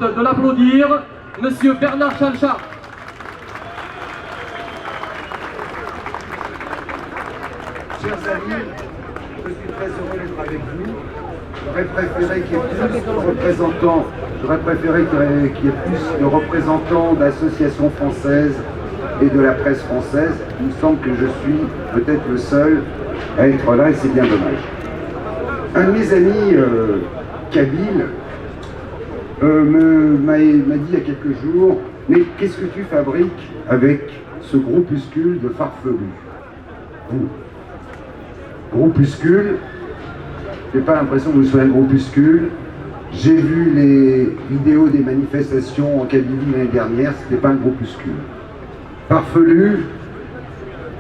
demande de l'applaudir, Monsieur Bernard Chalcha. Chers amis, je suis très heureux d'être avec vous. J'aurais préféré qu'il y ait plus de représentants, de représentants d'associations françaises et de la presse française. Il me semble que je suis peut-être le seul à être là et c'est bien dommage. Un de mes amis kabyles m'a dit il y a quelques jours, mais qu'est-ce que tu fabriques avec ce groupuscule de farfelus? Vous, groupuscule, j'ai pas l'impression que vous soyez un groupuscule. J'ai vu les vidéos des manifestations en Kabylie l'année dernière, c'était pas un groupuscule. Farfelus,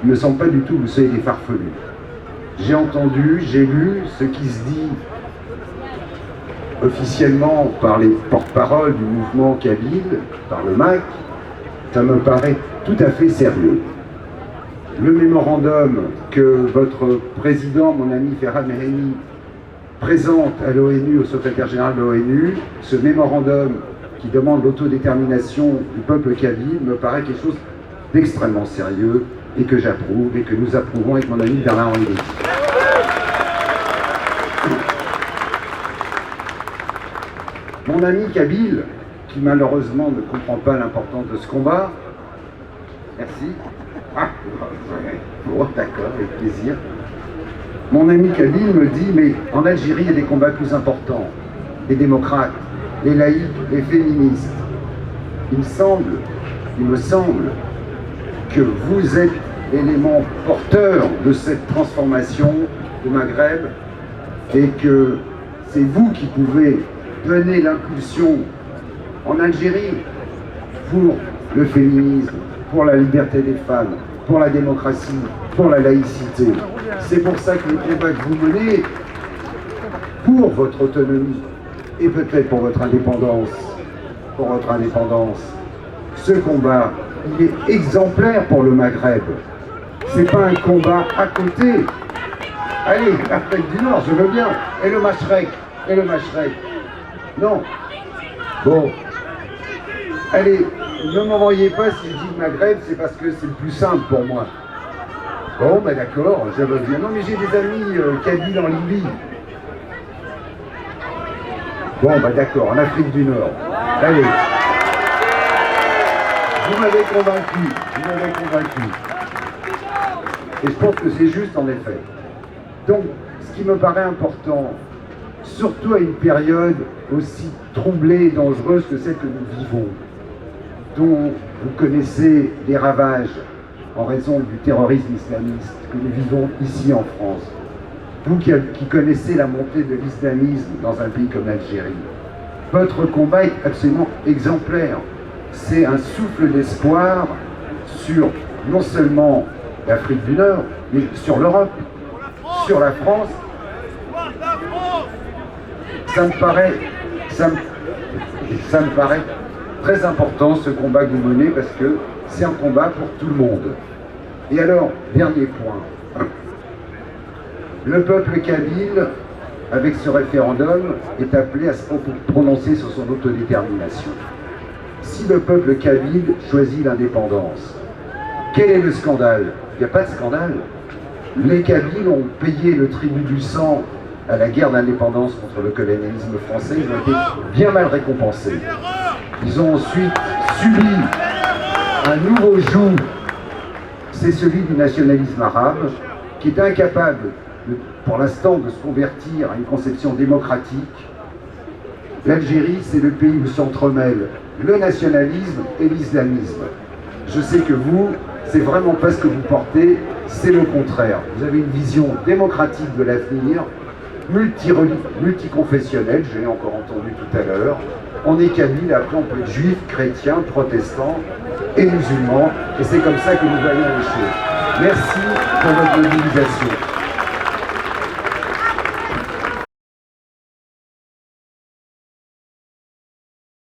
il me semble pas du tout que vous soyez des farfelus. J'ai entendu, j'ai lu ce qui se dit officiellement par les porte-paroles du mouvement kabyle, par le MAC, ça me paraît tout à fait sérieux. Le mémorandum que votre président, mon ami Ferhat Meheni, présente à l'ONU, au secrétaire général de l'ONU, ce mémorandum qui demande l'autodétermination du peuple kabyle me paraît quelque chose d'extrêmement sérieux et que j'approuve et que nous approuvons avec mon ami Bernard Henry. Mon ami kabyle, qui malheureusement ne comprend pas l'importance de ce combat, merci. Ah, bon, d'accord, avec plaisir. Mon ami kabyle me dit, mais en Algérie, il y a des combats plus importants. Les démocrates, les laïcs, les féministes. Il me semble que vous êtes l'élément porteur de cette transformation du Maghreb et que c'est vous qui pouvez donner l'impulsion en Algérie pour le féminisme, pour la liberté des femmes, pour la démocratie, pour la laïcité. C'est pour ça que le combat que vous menez pour votre autonomie et peut-être pour votre indépendance, ce combat, il est exemplaire pour le Maghreb. C'est pas un combat à côté. Allez, l'Afrique du Nord, je veux bien. Et le Machrek. Non. Bon. Allez, ne m'envoyez pas si je dis le Maghreb, c'est parce que c'est le plus simple pour moi. Bon, ben d'accord, je veux bien. Non, mais j'ai des amis kabyles en Libye. Bon, ben d'accord, en Afrique du Nord. Allez. Vous m'avez convaincu. Et je pense que c'est juste en effet. Donc, ce qui me paraît important, surtout à une période aussi troublée et dangereuse que celle que nous vivons, dont vous connaissez les ravages en raison du terrorisme islamiste que nous vivons ici en France, vous qui connaissez la montée de l'islamisme dans un pays comme l'Algérie, votre combat est absolument exemplaire. C'est un souffle d'espoir sur non seulement l'Afrique du Nord, mais sur l'Europe, sur la France. Ça me paraît très important ce combat que vous menez parce que c'est un combat pour tout le monde. Et alors, dernier point. Le peuple kabyle, avec ce référendum, est appelé à se prononcer sur son autodétermination. Si le peuple kabyle choisit l'indépendance, quel est le scandale? Il n'y a pas de scandale. Les Kabyles ont payé le tribut du sang à la guerre d'indépendance contre le colonialisme français. Ils ont été bien mal récompensés. Ils ont ensuite subi un nouveau joug, c'est celui du nationalisme arabe, qui est incapable, pour l'instant, de se convertir à une conception démocratique. L'Algérie, c'est le pays où s'entremêlent le nationalisme et l'islamisme. Je sais que vous, c'est vraiment pas ce que vous portez, c'est le contraire. Vous avez une vision démocratique de l'avenir, multiconfessionnelle, je l'ai encore entendu tout à l'heure. On est kabyle, après on peut être juif, chrétien, protestant et musulman, et c'est comme ça que nous voyons les choses. Merci pour votre mobilisation.